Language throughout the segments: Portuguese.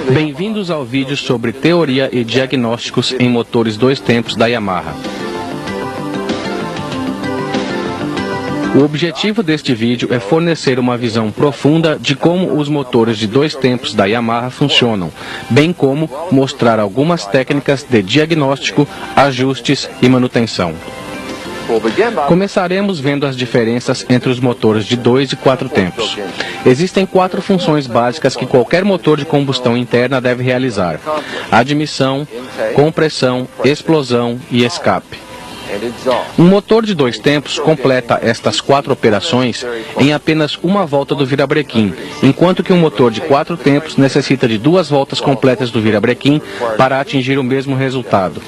Bem-vindos ao vídeo sobre teoria e diagnósticos em motores 2 tempos da Yamaha. O objetivo deste vídeo é fornecer uma visão profunda de como os motores de 2 tempos da Yamaha funcionam, bem como mostrar algumas técnicas de diagnóstico, ajustes e manutenção. Começaremos vendo as diferenças entre os motores de 2 e 4 tempos. Existem 4 funções básicas que qualquer motor de combustão interna deve realizar: admissão, compressão, explosão e escape. Um motor de 2 tempos completa estas 4 operações em apenas uma volta do virabrequim, enquanto que um motor de 4 tempos necessita de 2 voltas completas do virabrequim para atingir o mesmo resultado.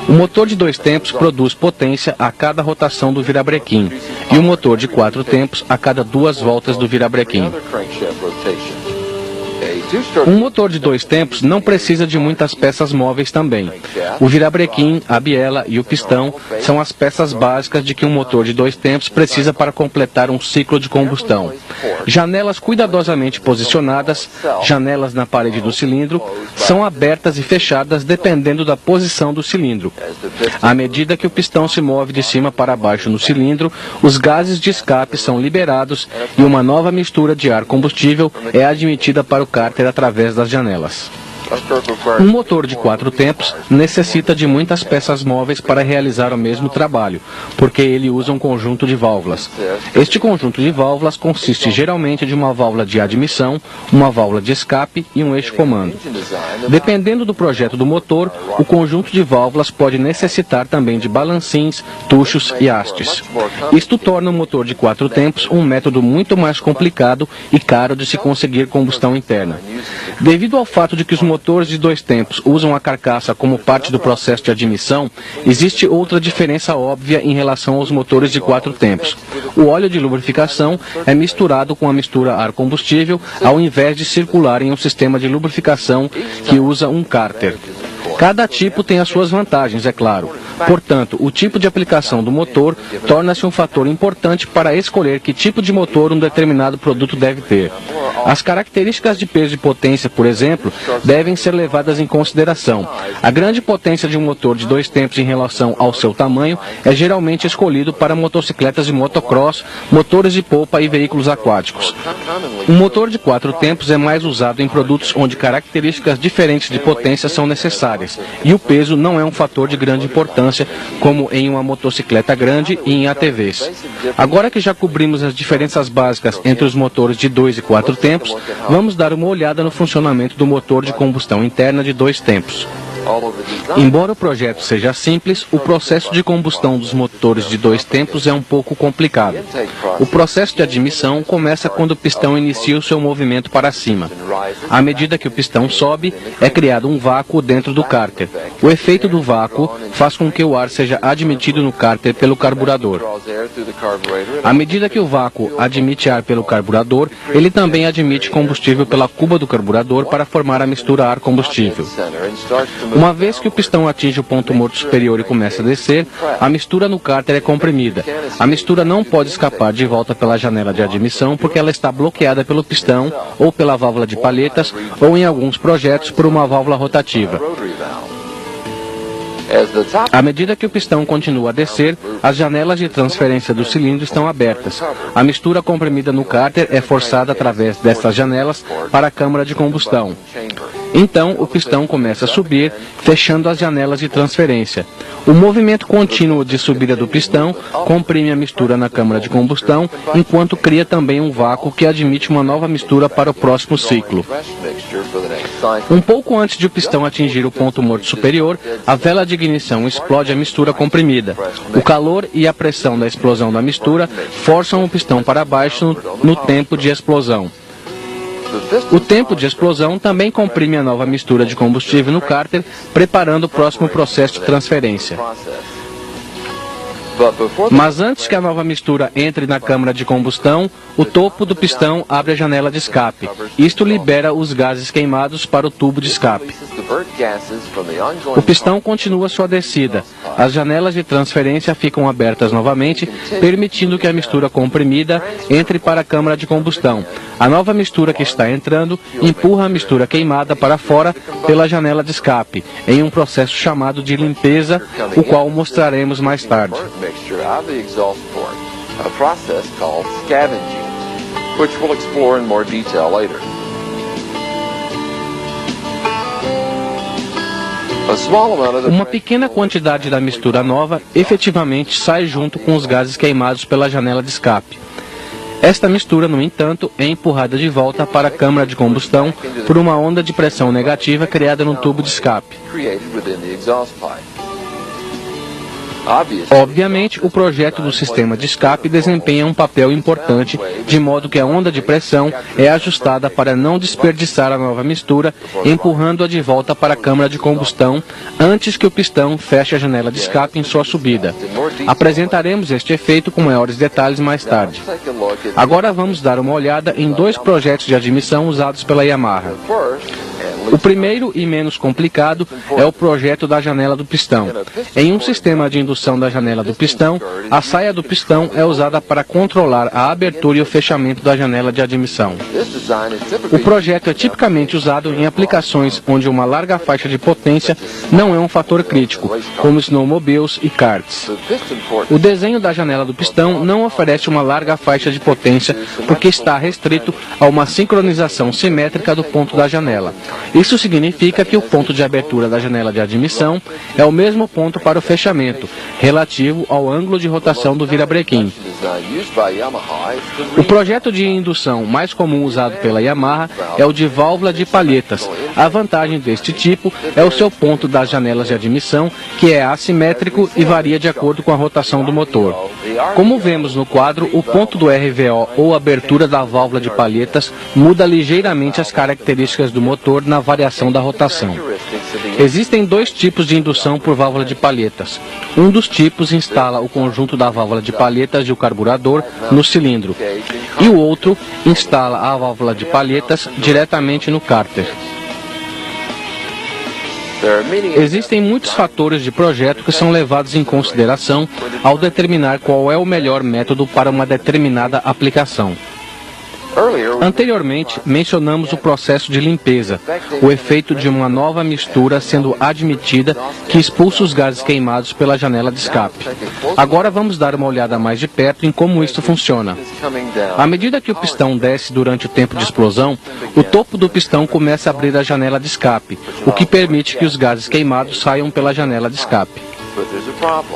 O motor de 2 tempos produz potência a cada rotação do virabrequim, e o motor de 4 tempos a cada 2 voltas do virabrequim. Um motor de 2 tempos não precisa de muitas peças móveis também. O virabrequim, a biela e o pistão são as peças básicas de que um motor de 2 tempos precisa para completar um ciclo de combustão. Janelas cuidadosamente posicionadas, janelas na parede do cilindro, são abertas e fechadas dependendo da posição do cilindro. À medida que o pistão se move de cima para baixo no cilindro, os gases de escape são liberados e uma nova mistura de ar combustível é admitida para o cárter através das janelas. Um motor de 4 tempos necessita de muitas peças móveis para realizar o mesmo trabalho, porque ele usa um conjunto de válvulas. Este conjunto de válvulas consiste geralmente de uma válvula de admissão, uma válvula de escape e um eixo comando. Dependendo do projeto do motor, o conjunto de válvulas pode necessitar também de balancins, tuchos e hastes. Isto torna o motor de 4 tempos um método muito mais complicado e caro de se conseguir combustão interna. Devido ao fato de que os motores de 2 tempos usam a carcaça como parte do processo de admissão, existe outra diferença óbvia em relação aos motores de 4 tempos. O óleo de lubrificação é misturado com a mistura ar-combustível ao invés de circular em um sistema de lubrificação que usa um cárter. Cada tipo tem as suas vantagens, é claro. Portanto, o tipo de aplicação do motor torna-se um fator importante para escolher que tipo de motor um determinado produto deve ter. As características de peso e potência, por exemplo, devem ser levadas em consideração. A grande potência de um motor de 2 tempos em relação ao seu tamanho é geralmente escolhido para motocicletas de motocross, motores de polpa e veículos aquáticos. Um motor de 4 tempos é mais usado em produtos onde características diferentes de potência são necessárias, e o peso não é um fator de grande importância, como em uma motocicleta grande e em ATVs. Agora que já cobrimos as diferenças básicas entre os motores de 2 e 4 tempos, vamos dar uma olhada no funcionamento do motor de combustão interna de 2 tempos. Embora o projeto seja simples, o processo de combustão dos motores de 2 tempos é um pouco complicado. O processo de admissão começa quando o pistão inicia o seu movimento para cima. À medida que o pistão sobe, é criado um vácuo dentro do cárter. O efeito do vácuo faz com que o ar seja admitido no cárter pelo carburador. À medida que o vácuo admite ar pelo carburador, ele também admite combustível pela cuba do carburador para formar a mistura ar-combustível. Uma vez que o pistão atinge o ponto morto superior e começa a descer, a mistura no cárter é comprimida. A mistura não pode escapar de volta pela janela de admissão porque ela está bloqueada pelo pistão, ou pela válvula de palhetas, ou em alguns projetos por uma válvula rotativa. À medida que o pistão continua a descer, as janelas de transferência do cilindro estão abertas. A mistura comprimida no cárter é forçada através dessas janelas para a câmara de combustão. Então, o pistão começa a subir, fechando as janelas de transferência. O movimento contínuo de subida do pistão comprime a mistura na câmara de combustão, enquanto cria também um vácuo que admite uma nova mistura para o próximo ciclo. Um pouco antes de o pistão atingir o ponto morto superior, a vela de ignição explode a mistura comprimida. O calor e a pressão da explosão da mistura forçam o pistão para baixo no tempo de explosão. O tempo de explosão também comprime a nova mistura de combustível no cárter, preparando o próximo processo de transferência. Mas antes que a nova mistura entre na câmara de combustão, o topo do pistão abre a janela de escape. Isto libera os gases queimados para o tubo de escape. O pistão continua sua descida. As janelas de transferência ficam abertas novamente, permitindo que a mistura comprimida entre para a câmara de combustão. A nova mistura que está entrando empurra a mistura queimada para fora pela janela de escape, em um processo chamado de limpeza, o qual mostraremos mais tarde. Uma pequena quantidade da mistura nova efetivamente sai junto com os gases queimados pela janela de escape. Esta mistura, no entanto, é empurrada de volta para a câmara de combustão por uma onda de pressão negativa criada no tubo de escape. Obviamente, o projeto do sistema de escape desempenha um papel importante, de modo que a onda de pressão é ajustada para não desperdiçar a nova mistura, empurrando-a de volta para a câmara de combustão antes que o pistão feche a janela de escape em sua subida. Apresentaremos este efeito com maiores detalhes mais tarde. Agora vamos dar uma olhada em dois projetos de admissão usados pela Yamaha. O primeiro e menos complicado é o projeto da janela do pistão. Em um sistema de indução da janela do pistão, a saia do pistão é usada para controlar a abertura e o fechamento da janela de admissão. O projeto é tipicamente usado em aplicações onde uma larga faixa de potência não é um fator crítico, como snowmobiles e karts. O desenho da janela do pistão não oferece uma larga faixa de potência porque está restrito a uma sincronização simétrica do ponto da janela. Isso significa que o ponto de abertura da janela de admissão é o mesmo ponto para o fechamento, relativo ao ângulo de rotação do virabrequim. O projeto de indução mais comum usado pela Yamaha é o de válvula de palhetas. A vantagem deste tipo é o seu ponto das janelas de admissão, que é assimétrico e varia de acordo com a rotação do motor. Como vemos no quadro, o ponto do RVO ou abertura da válvula de palhetas muda ligeiramente as características do motor na variação da rotação. Existem dois tipos de indução por válvula de palhetas. Um dos tipos instala o conjunto da válvula de palhetas e o carburador no cilindro, e o outro instala a válvula de palhetas diretamente no cárter. Existem muitos fatores de projeto que são levados em consideração ao determinar qual é o melhor método para uma determinada aplicação. Anteriormente, mencionamos o processo de limpeza, o efeito de uma nova mistura sendo admitida que expulsa os gases queimados pela janela de escape. Agora vamos dar uma olhada mais de perto em como isso funciona. À medida que o pistão desce durante o tempo de explosão, o topo do pistão começa a abrir a janela de escape, o que permite que os gases queimados saiam pela janela de escape.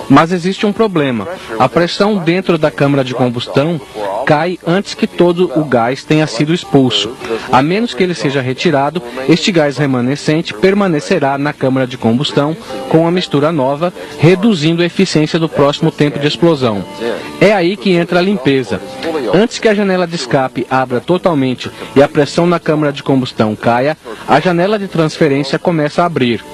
Mas existe um problema. A pressão dentro da câmara de combustão cai antes que todo o gás tenha sido expulso. A menos que ele seja retirado, este gás remanescente permanecerá na câmara de combustão com a mistura nova, reduzindo a eficiência do próximo tempo de explosão. É aí que entra a limpeza. Antes que a janela de escape abra totalmente e a pressão na câmara de combustão caia, a janela de transferência começa a abrir.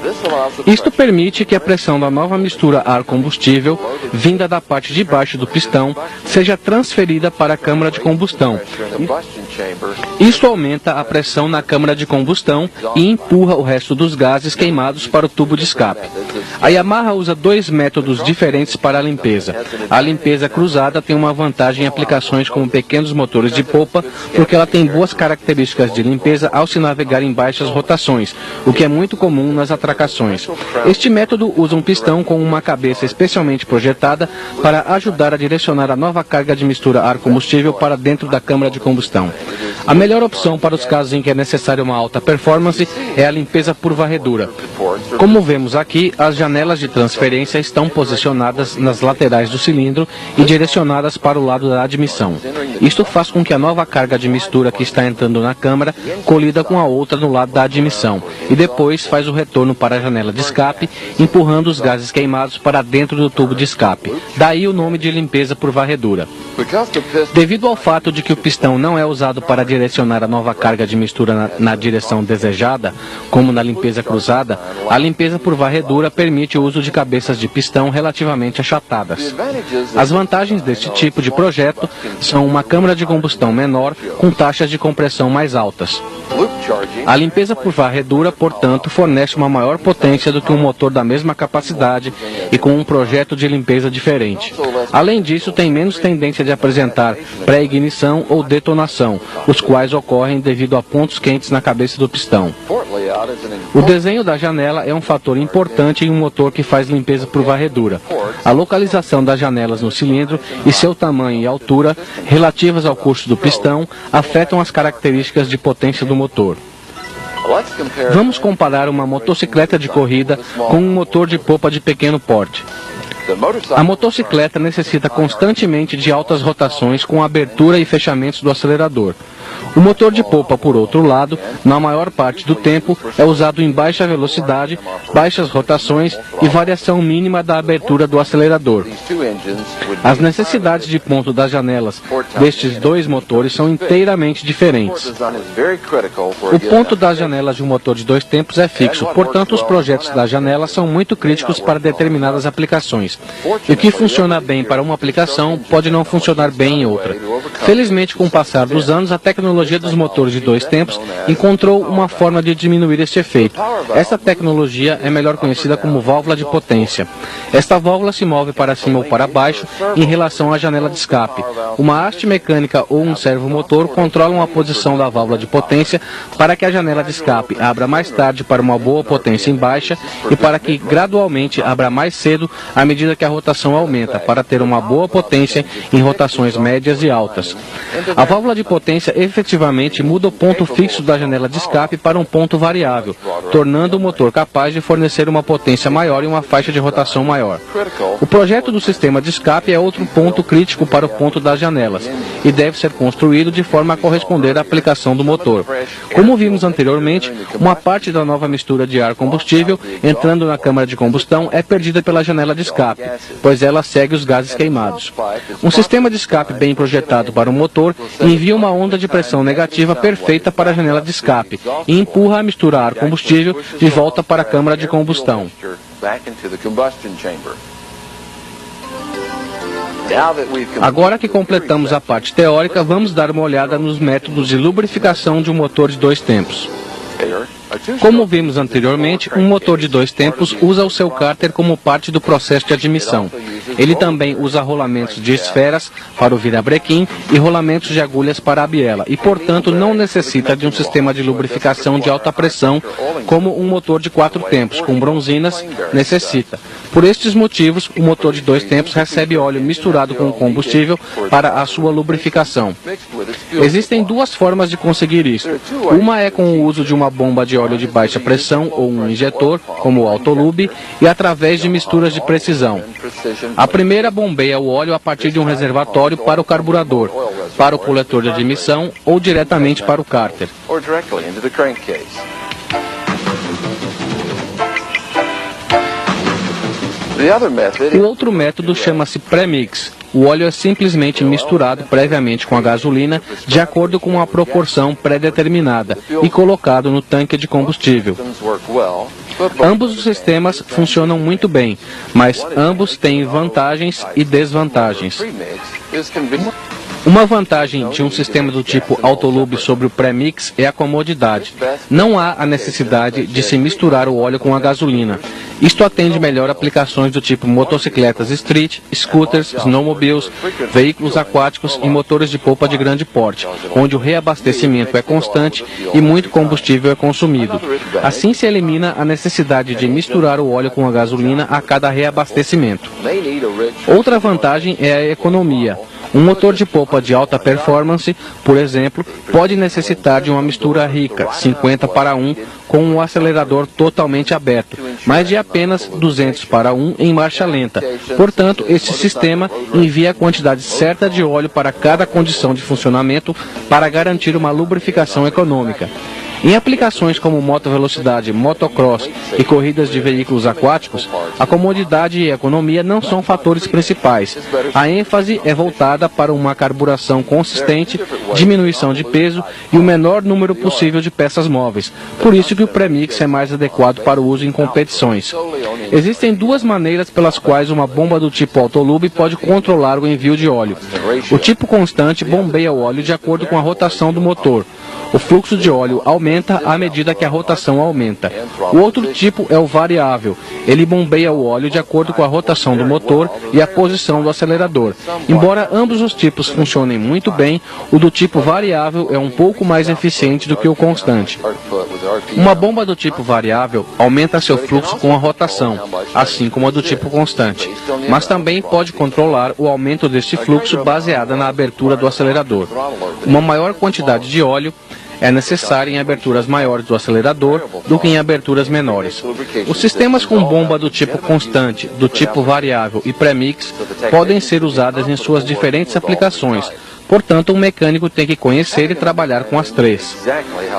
Isto permite que a pressão da nova mistura ar-combustível, vinda da parte de baixo do pistão, seja transferida para a câmara de combustão. Isso aumenta a pressão na câmara de combustão e empurra o resto dos gases queimados para o tubo de escape. A Yamaha usa dois métodos diferentes para a limpeza. A limpeza cruzada tem uma vantagem em aplicações como pequenos motores de polpa, porque ela tem boas características de limpeza ao se navegar em baixas rotações, o que é muito comum nas atracações. Este método usa um pistão com uma cabeça especialmente projetada para ajudar a direcionar a nova carga de mistura ar-combustível para dentro da câmara de combustão. A melhor opção para os casos em que é necessária uma alta performance é a limpeza por varredura. Como vemos aqui, as janelas de transferência estão posicionadas nas laterais do cilindro e direcionadas para o lado da admissão. Isto faz com que a nova carga de mistura que está entrando na câmara colida com a outra no lado da admissão e depois faz o retorno para a janela de escape, empurrando os gases queimados para dentro do tubo de escape. Daí o nome de limpeza por varredura. Devido ao fato de que o pistão não é usado para direcionar a nova carga de mistura na direção desejada, como na limpeza cruzada, a limpeza por varredura permite o uso de cabeças de pistão relativamente achatadas. As vantagens deste tipo de projeto são uma câmara de combustão menor com taxas de compressão mais altas. A limpeza por varredura, portanto, fornece uma maior potência do que um motor da mesma capacidade e com um projeto de limpeza diferente. Além disso, tem menos tendência de apresentar pré-ignição ou detonação, os quais ocorrem devido a pontos quentes na cabeça do pistão. O desenho da janela é um fator importante em um motor que faz limpeza por varredura. A localização das janelas no cilindro e seu tamanho e altura, relativas ao curso do pistão, afetam as características de potência do motor. Vamos comparar uma motocicleta de corrida com um motor de popa de pequeno porte. A motocicleta necessita constantemente de altas rotações com abertura e fechamentos do acelerador. O motor de popa, por outro lado, na maior parte do tempo, é usado em baixa velocidade, baixas rotações e variação mínima da abertura do acelerador. As necessidades de ponto das janelas destes dois motores são inteiramente diferentes. O ponto das janelas de um motor de dois tempos é fixo, portanto os projetos das janelas são muito críticos para determinadas aplicações. E o que funciona bem para uma aplicação pode não funcionar bem em outra. Felizmente, com o passar dos anos, a tecnologia dos motores de dois tempos encontrou uma forma de diminuir este efeito. Essa tecnologia é melhor conhecida como válvula de potência. Esta válvula se move para cima ou para baixo em relação à janela de escape. Uma haste mecânica ou um servomotor controlam a posição da válvula de potência para que a janela de escape abra mais tarde para uma boa potência em baixa e para que gradualmente abra mais cedo à medida que a rotação aumenta, para ter uma boa potência em rotações médias e altas. A válvula de potência efetivamente muda o ponto fixo da janela de escape para um ponto variável, tornando o motor capaz de fornecer uma potência maior e uma faixa de rotação maior. O projeto do sistema de escape é outro ponto crítico para o ponto das janelas e deve ser construído de forma a corresponder à aplicação do motor. Como vimos anteriormente, uma parte da nova mistura de ar combustível entrando na câmara de combustão é perdida pela janela de escape, pois ela segue os gases queimados. Um sistema de escape bem projetado para o motor envia uma onda de pressão negativa perfeita para a janela de escape e empurra a mistura ar-combustível de volta para a câmara de combustão. Agora que completamos a parte teórica, vamos dar uma olhada nos métodos de lubrificação de um motor de dois tempos. Como vimos anteriormente, um motor de dois tempos usa o seu cárter como parte do processo de admissão. Ele também usa rolamentos de esferas para o virabrequim e rolamentos de agulhas para a biela e, portanto, não necessita de um sistema de lubrificação de alta pressão como um motor de quatro tempos, com bronzinas, necessita. Por estes motivos, o motor de dois tempos recebe óleo misturado com combustível para a sua lubrificação. Existem duas formas de conseguir isso. Uma é com o uso de uma bomba de óleo de baixa pressão ou um injetor, como o Autolube, e através de misturas de precisão. A primeira bombeia o óleo a partir de um reservatório para o carburador, para o coletor de admissão ou diretamente para o cárter. O outro método chama-se pré-mix. O óleo é simplesmente misturado previamente com a gasolina de acordo com uma proporção pré-determinada e colocado no tanque de combustível. Ambos os sistemas funcionam muito bem, mas ambos têm vantagens e desvantagens. Uma vantagem de um sistema do tipo Autolube sobre o pré-mix é a comodidade. Não há a necessidade de se misturar o óleo com a gasolina. Isto atende melhor aplicações do tipo motocicletas street, scooters, snowmobiles, veículos aquáticos e motores de polpa de grande porte, onde o reabastecimento é constante e muito combustível é consumido. Assim se elimina a necessidade de misturar o óleo com a gasolina a cada reabastecimento. Outra vantagem é a economia. Um motor de polpa de alta performance, por exemplo, pode necessitar de uma mistura rica, 50:1, com um acelerador totalmente aberto, mas de apenas 200:1 em marcha lenta. Portanto, este sistema envia a quantidade certa de óleo para cada condição de funcionamento para garantir uma lubrificação econômica. Em aplicações como motovelocidade, motocross e corridas de veículos aquáticos, a comodidade e a economia não são fatores principais. A ênfase é voltada para uma carburação consistente, diminuição de peso e o menor número possível de peças móveis. Por isso que o premix é mais adequado para o uso em competições. Existem duas maneiras pelas quais uma bomba do tipo autolube pode controlar o envio de óleo. O tipo constante bombeia o óleo de acordo com a rotação do motor. O fluxo de óleo aumenta à medida que a rotação aumenta. O outro tipo é o variável. Ele bombeia o óleo de acordo com a rotação do motor e a posição do acelerador. Embora ambos os tipos funcionem muito bem, o do tipo variável é um pouco mais eficiente do que o constante. Uma bomba do tipo variável aumenta seu fluxo com a rotação, assim como a do tipo constante, mas também pode controlar o aumento deste fluxo baseada na abertura do acelerador. Uma maior quantidade de óleo é necessária em aberturas maiores do acelerador do que em aberturas menores. Os sistemas com bomba do tipo constante, do tipo variável e premix podem ser usadas em suas diferentes aplicações. Portanto, um mecânico tem que conhecer e trabalhar com as três.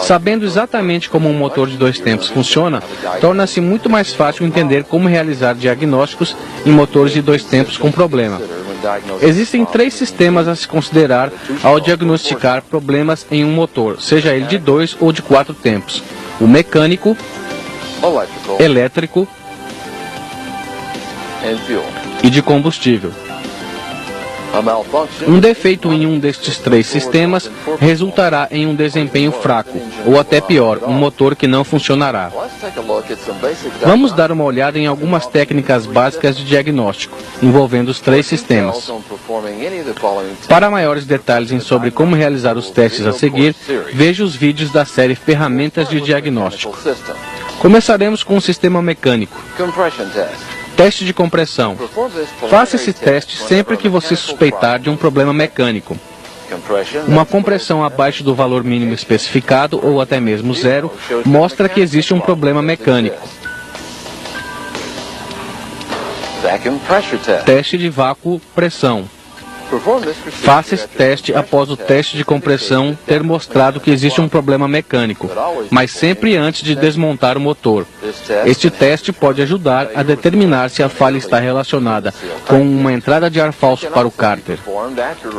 Sabendo exatamente como um motor de 2 tempos funciona, torna-se muito mais fácil entender como realizar diagnósticos em motores de 2 tempos com problema. Existem 3 sistemas a se considerar ao diagnosticar problemas em um motor, seja ele de 2 ou de 4 tempos: o mecânico, elétrico e de combustível. Um defeito em um destes 3 sistemas resultará em um desempenho fraco, ou até pior, um motor que não funcionará. Vamos dar uma olhada em algumas técnicas básicas de diagnóstico, envolvendo os 3 sistemas. Para maiores detalhes sobre como realizar os testes a seguir, veja os vídeos da série Ferramentas de Diagnóstico. Começaremos com o sistema mecânico. Teste de compressão. Faça esse teste sempre que você suspeitar de um problema mecânico. Uma compressão abaixo do valor mínimo especificado, ou até mesmo zero, mostra que existe um problema mecânico. Teste de vácuo-pressão. Faça esse teste após o teste de compressão ter mostrado que existe um problema mecânico, mas sempre antes de desmontar o motor. Este teste pode ajudar a determinar se a falha está relacionada com uma entrada de ar falso para o cárter.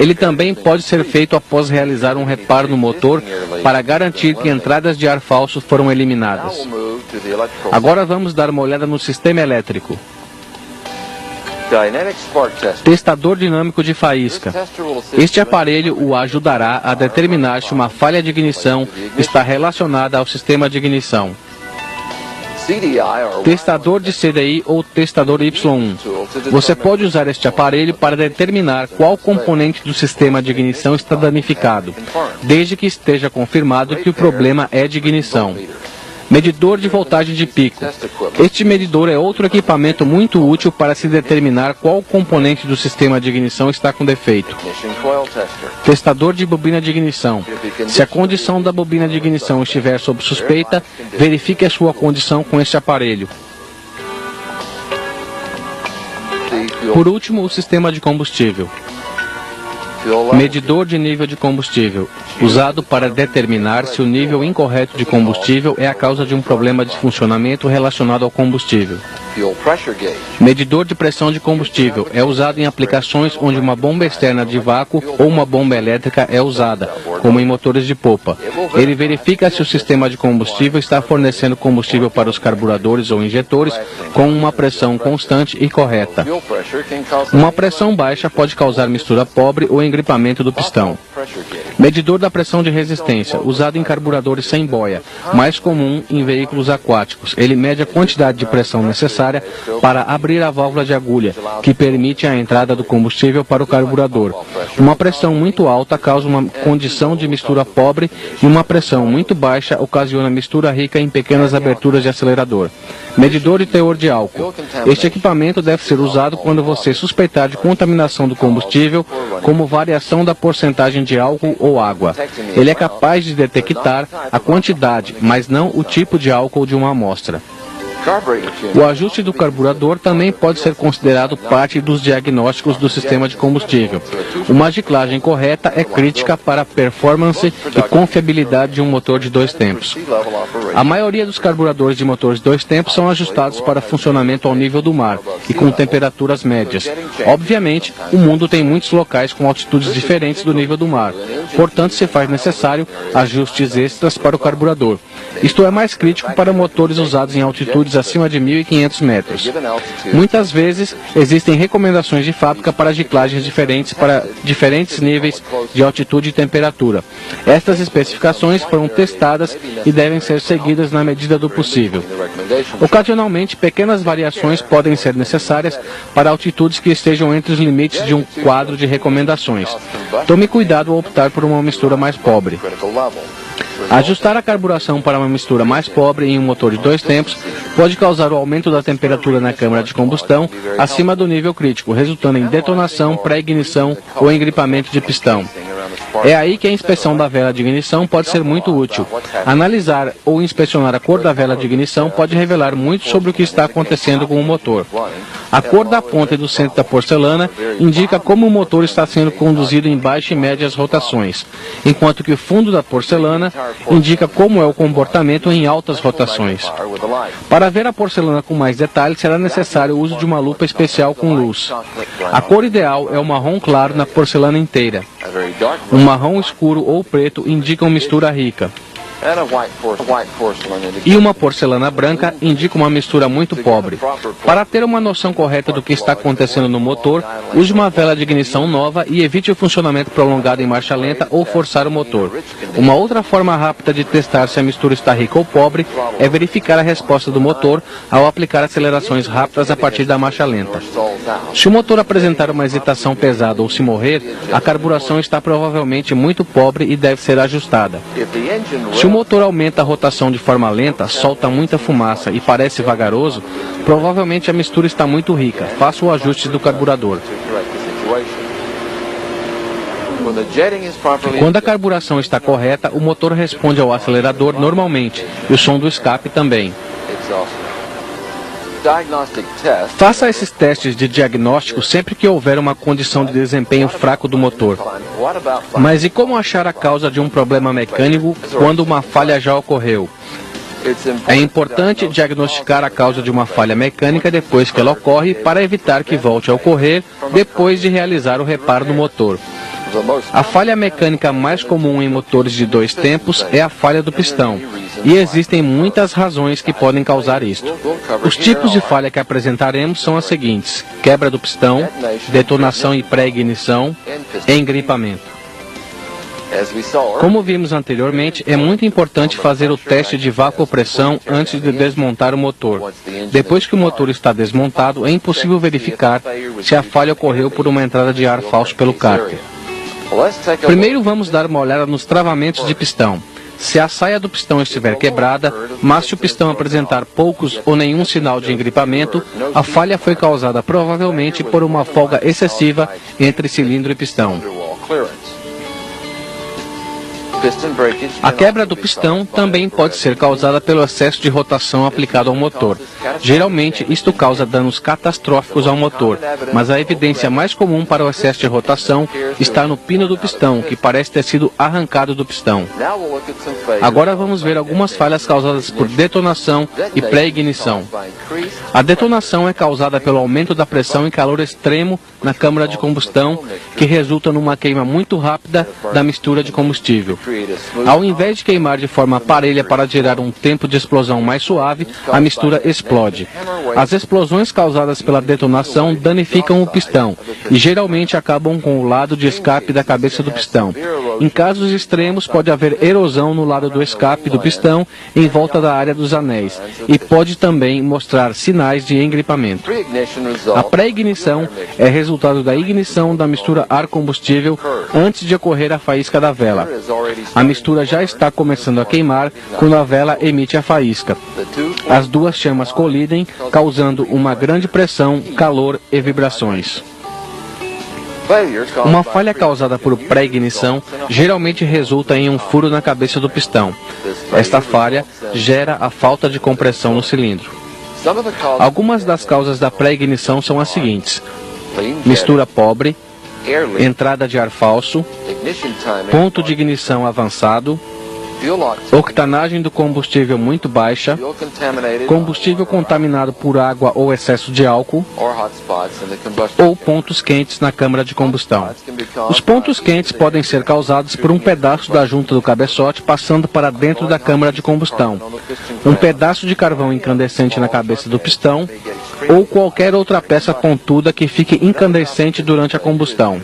Ele também pode ser feito após realizar um reparo no motor para garantir que entradas de ar falso foram eliminadas. Agora vamos dar uma olhada no sistema elétrico. Testador dinâmico de faísca. Este aparelho o ajudará a determinar se uma falha de ignição está relacionada ao sistema de ignição. Testador de CDI ou testador Y1. Você pode usar este aparelho para determinar qual componente do sistema de ignição está danificado, desde que esteja confirmado que o problema é de ignição. Medidor de voltagem de pico. Este medidor é outro equipamento muito útil para se determinar qual componente do sistema de ignição está com defeito. Testador de bobina de ignição. Se a condição da bobina de ignição estiver sob suspeita, verifique a sua condição com este aparelho. Por último, o sistema de combustível. Medidor de nível de combustível, usado para determinar se o nível incorreto de combustível é a causa de um problema de funcionamento relacionado ao combustível. Medidor de pressão de combustível é usado em aplicações onde uma bomba externa de vácuo ou uma bomba elétrica é usada, como em motores de popa. Ele verifica se o sistema de combustível está fornecendo combustível para os carburadores ou injetores com uma pressão constante e correta. Uma pressão baixa pode causar mistura pobre ou engripamento do pistão. Medidor da pressão de resistência, usado em carburadores sem boia, mais comum em veículos aquáticos. Ele mede a quantidade de pressão necessária para abrir a válvula de agulha, que permite a entrada do combustível para o carburador. Uma pressão muito alta causa uma condição de mistura pobre e uma pressão muito baixa ocasiona mistura rica em pequenas aberturas de acelerador. Medidor de teor de álcool. Este equipamento deve ser usado quando você suspeitar de contaminação do combustível, como variação da porcentagem de álcool ou água. Ele é capaz de detectar a quantidade, mas não o tipo de álcool de uma amostra. O ajuste do carburador também pode ser considerado parte dos diagnósticos do sistema de combustível. Uma giclagem correta é crítica para a performance e confiabilidade de um motor de 2 tempos. A maioria dos carburadores de motores de 2 tempos são ajustados para funcionamento ao nível do mar e com temperaturas médias. Obviamente, o mundo tem muitos locais com altitudes diferentes do nível do mar. Portanto, se faz necessário ajustes extras para o carburador. Isto é mais crítico para motores usados em altitudes acima de 1.500 metros. Muitas vezes, existem recomendações de fábrica para giclagens diferentes para diferentes níveis de altitude e temperatura. Estas especificações foram testadas e devem ser seguidas na medida do possível. Ocasionalmente, pequenas variações podem ser necessárias para altitudes que estejam entre os limites de um quadro de recomendações. Tome cuidado ao optar por uma mistura mais pobre. Ajustar a carburação para uma mistura mais pobre em um motor de 2 tempos pode causar o aumento da temperatura na câmara de combustão acima do nível crítico, resultando em detonação, pré-ignição ou engripamento de pistão. É aí que a inspeção da vela de ignição pode ser muito útil. Analisar ou inspecionar a cor da vela de ignição pode revelar muito sobre o que está acontecendo com o motor. A cor da ponta e do centro da porcelana indica como o motor está sendo conduzido em baixa e médias rotações, enquanto que o fundo da porcelana indica como é o comportamento em altas rotações. Para ver a porcelana com mais detalhes, será necessário o uso de uma lupa especial com luz. A cor ideal é o marrom claro na porcelana inteira. Um marrom escuro ou preto indica uma mistura rica. E uma porcelana branca indica uma mistura muito pobre. Para ter uma noção correta do que está acontecendo no motor, use uma vela de ignição nova e evite o funcionamento prolongado em marcha lenta ou forçar o motor. Uma outra forma rápida de testar se a mistura está rica ou pobre é verificar a resposta do motor ao aplicar acelerações rápidas a partir da marcha lenta. Se o motor apresentar uma hesitação pesada ou se morrer, a carburação está provavelmente muito pobre e deve ser ajustada. Se o motor aumenta a rotação de forma lenta, solta muita fumaça e parece vagaroso, provavelmente a mistura está muito rica. Faça o ajuste do carburador. Quando a carburação está correta, o motor responde ao acelerador normalmente e o som do escape também. Faça esses testes de diagnóstico sempre que houver uma condição de desempenho fraco do motor. Mas e como achar a causa de um problema mecânico quando uma falha já ocorreu? É importante diagnosticar a causa de uma falha mecânica depois que ela ocorre para evitar que volte a ocorrer depois de realizar o reparo no motor. A falha mecânica mais comum em motores de 2 tempos é a falha do pistão, e existem muitas razões que podem causar isto. Os tipos de falha que apresentaremos são as seguintes: quebra do pistão, detonação e pré-ignição, engripamento. Como vimos anteriormente, é muito importante fazer o teste de vácuo-pressão antes de desmontar o motor. Depois que o motor está desmontado, é impossível verificar se a falha ocorreu por uma entrada de ar falso pelo cárter. Primeiro vamos dar uma olhada nos travamentos de pistão. Se a saia do pistão estiver quebrada, mas se o pistão apresentar poucos ou nenhum sinal de engripamento, a falha foi causada provavelmente por uma folga excessiva entre cilindro e pistão. A quebra do pistão também pode ser causada pelo excesso de rotação aplicado ao motor. Geralmente, isto causa danos catastróficos ao motor, mas a evidência mais comum para o excesso de rotação está no pino do pistão, que parece ter sido arrancado do pistão. Agora vamos ver algumas falhas causadas por detonação e pré-ignição. A detonação é causada pelo aumento da pressão e calor extremo na câmara de combustão, que resulta numa queima muito rápida da mistura de combustível. Ao invés de queimar de forma parelha para gerar um tempo de explosão mais suave, a mistura explode. As explosões causadas pela detonação danificam o pistão e geralmente acabam com o lado de escape da cabeça do pistão. Em casos extremos, pode haver erosão no lado do escape do pistão em volta da área dos anéis e pode também mostrar sinais de engripamento. A pré-ignição é resultado da ignição da mistura ar-combustível antes de ocorrer a faísca da vela. A mistura já está começando a queimar quando a vela emite a faísca. As duas chamas colidem, causando uma grande pressão, calor e vibrações. Uma falha causada por pré-ignição geralmente resulta em um furo na cabeça do pistão. Esta falha gera a falta de compressão no cilindro. Algumas das causas da pré-ignição são as seguintes: mistura pobre, entrada de ar falso, ponto de ignição avançado, octanagem do combustível muito baixa, combustível contaminado por água ou excesso de álcool, ou pontos quentes na câmara de combustão. Os pontos quentes podem ser causados por um pedaço da junta do cabeçote passando para dentro da câmara de combustão, um pedaço de carvão incandescente na cabeça do pistão, ou qualquer outra peça pontuda que fique incandescente durante a combustão.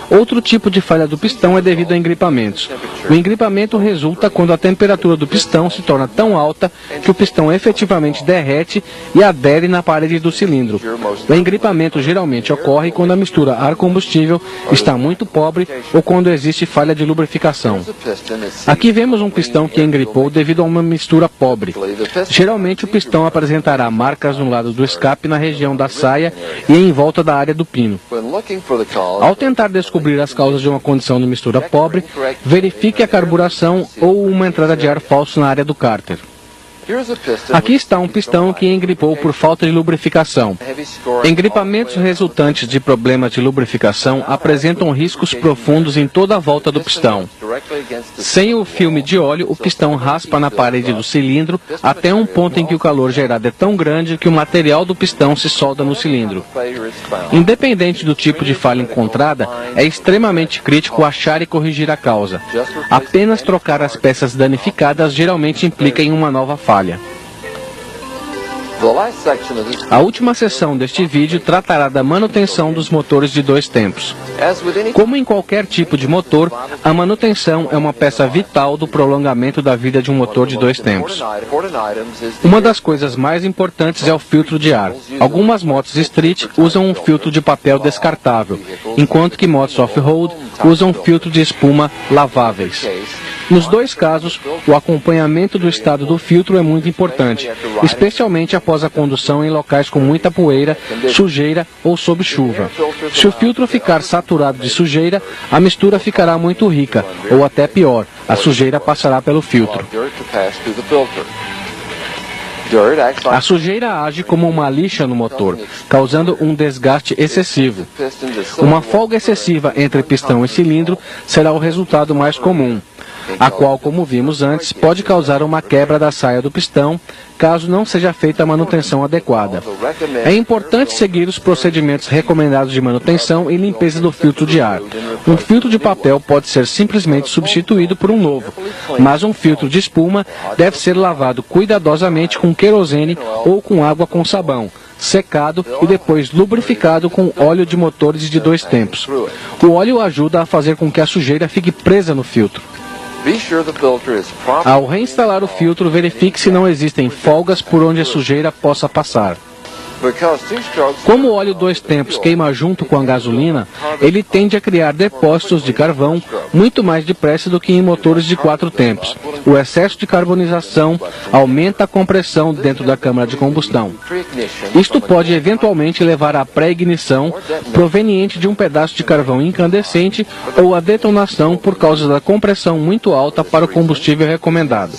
Outro tipo de falha do pistão é devido a engripamentos. O engripamento resulta quando a temperatura do pistão se torna tão alta que o pistão efetivamente derrete e adere na parede do cilindro. O engripamento geralmente ocorre quando a mistura ar-combustível está muito pobre ou quando existe falha de lubrificação. Aqui vemos um pistão que engripou devido a uma mistura pobre. Geralmente o pistão apresentará marcas no lado do escape na região da saia e em volta da área do pino. Ao tentar descobrir as causas de uma condição de mistura pobre, verifique a carburação ou uma entrada de ar falso na área do cárter. Aqui está um pistão que engripou por falta de lubrificação. Engripamentos resultantes de problemas de lubrificação apresentam riscos profundos em toda a volta do pistão. Sem o filme de óleo, o pistão raspa na parede do cilindro até um ponto em que o calor gerado é tão grande que o material do pistão se solda no cilindro. Independente do tipo de falha encontrada, é extremamente crítico achar e corrigir a causa. Apenas trocar as peças danificadas geralmente implica em uma nova falha. A última seção deste vídeo tratará da manutenção dos motores de dois tempos. Como em qualquer tipo de motor, a manutenção é uma peça vital do prolongamento da vida de um motor de dois tempos. Uma das coisas mais importantes é o filtro de ar. Algumas motos street usam um filtro de papel descartável, enquanto que motos off-road usam filtro de espuma laváveis. Nos dois casos, o acompanhamento do estado do filtro é muito importante, especialmente após a condução em locais com muita poeira, sujeira ou sob chuva. Se o filtro ficar saturado de sujeira, a mistura ficará muito rica, ou até pior, a sujeira passará pelo filtro. A sujeira age como uma lixa no motor, causando um desgaste excessivo. Uma folga excessiva entre pistão e cilindro será o resultado mais comum, a qual, como vimos antes, pode causar uma quebra da saia do pistão, caso não seja feita a manutenção adequada. É importante seguir os procedimentos recomendados de manutenção e limpeza do filtro de ar. Um filtro de papel pode ser simplesmente substituído por um novo, mas um filtro de espuma deve ser lavado cuidadosamente com querosene ou com água com sabão, secado e depois lubrificado com óleo de motores de dois tempos. O óleo ajuda a fazer com que a sujeira fique presa no filtro. Ao reinstalar o filtro, verifique se não existem folgas por onde a sujeira possa passar. Como o óleo dois tempos queima junto com a gasolina, ele tende a criar depósitos de carvão muito mais depressa do que em motores de quatro tempos. O excesso de carbonização aumenta a compressão dentro da câmara de combustão. Isto pode eventualmente levar à pré-ignição proveniente de um pedaço de carvão incandescente ou à detonação por causa da compressão muito alta para o combustível recomendado.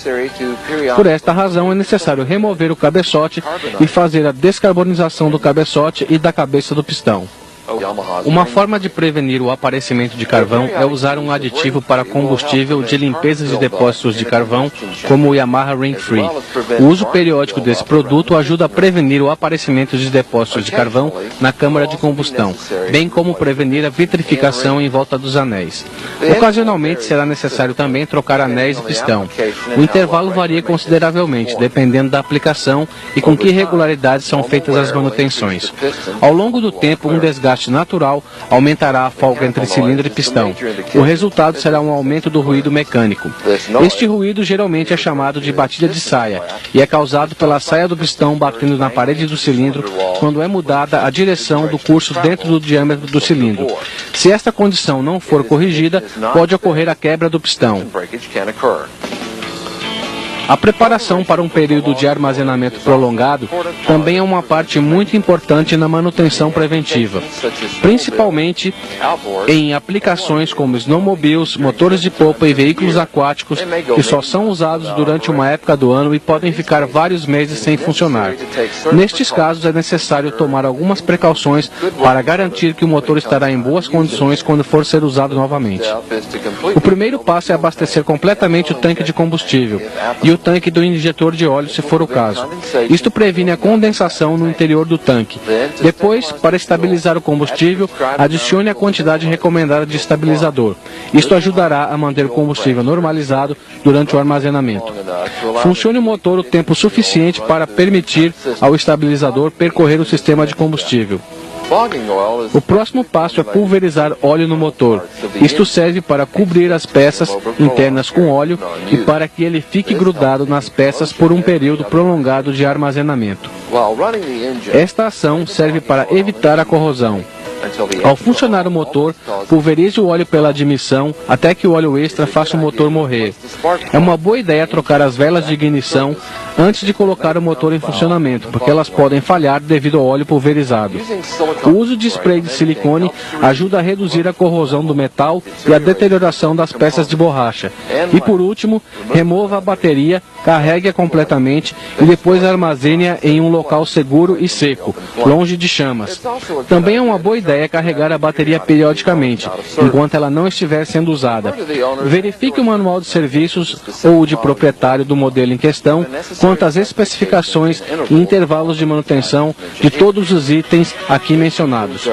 Por esta razão, é necessário remover o cabeçote e fazer a descarbonização do cabeçote e da cabeça do pistão. Uma forma de prevenir o aparecimento de carvão é usar um aditivo para combustível de limpeza de depósitos de carvão, como o Yamaha Ring Free. O uso periódico desse produto ajuda a prevenir o aparecimento de depósitos de carvão na câmara de combustão, bem como prevenir a vitrificação em volta dos anéis. Ocasionalmente será necessário também trocar anéis e pistão. O intervalo varia consideravelmente, dependendo da aplicação e com que regularidade são feitas as manutenções. Ao longo do tempo, um desgaste natural aumentará a folga entre cilindro e pistão. O resultado será um aumento do ruído mecânico. Este ruído geralmente é chamado de batida de saia e é causado pela saia do pistão batendo na parede do cilindro quando é mudada a direção do curso dentro do diâmetro do cilindro. Se esta condição não for corrigida, pode ocorrer a quebra do pistão. A preparação para um período de armazenamento prolongado também é uma parte muito importante na manutenção preventiva, principalmente em aplicações como snowmobiles, motores de polpa e veículos aquáticos que só são usados durante uma época do ano e podem ficar vários meses sem funcionar. Nestes casos é necessário tomar algumas precauções para garantir que o motor estará em boas condições quando for ser usado novamente. O primeiro passo é abastecer completamente o tanque de combustível e o tanque do injetor de óleo, se for o caso. Isto previne a condensação no interior do tanque. Depois, para estabilizar o combustível, adicione a quantidade recomendada de estabilizador. Isto ajudará a manter o combustível normalizado durante o armazenamento. Funcione o motor o tempo suficiente para permitir ao estabilizador percorrer o sistema de combustível. O próximo passo é pulverizar óleo no motor. Isto serve para cobrir as peças internas com óleo e para que ele fique grudado nas peças por um período prolongado de armazenamento. Esta ação serve para evitar a corrosão. Ao funcionar o motor, pulverize o óleo pela admissão até que o óleo extra faça o motor morrer. É uma boa ideia trocar as velas de ignição antes de colocar o motor em funcionamento, porque elas podem falhar devido ao óleo pulverizado. O uso de spray de silicone ajuda a reduzir a corrosão do metal e a deterioração das peças de borracha. E por último, remova a bateria, carregue-a completamente e depois armazene-a em um local seguro e seco, longe de chamas. Também é uma boa ideia carregar a bateria periodicamente, enquanto ela não estiver sendo usada. Verifique o manual de serviços ou o de proprietário do modelo em questão quanto às especificações e intervalos de manutenção de todos os itens aqui mencionados.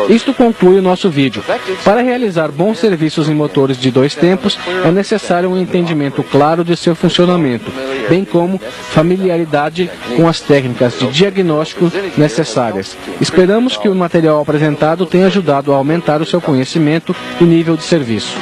Isto conclui o nosso vídeo. Para realizar bons serviços em motores de 2 tempos, é necessário um entendimento claro de seu funcionamento, bem como familiaridade com as técnicas de diagnóstico necessárias. Esperamos que o material apresentado tenha ajudado a aumentar o seu conhecimento e nível de serviço.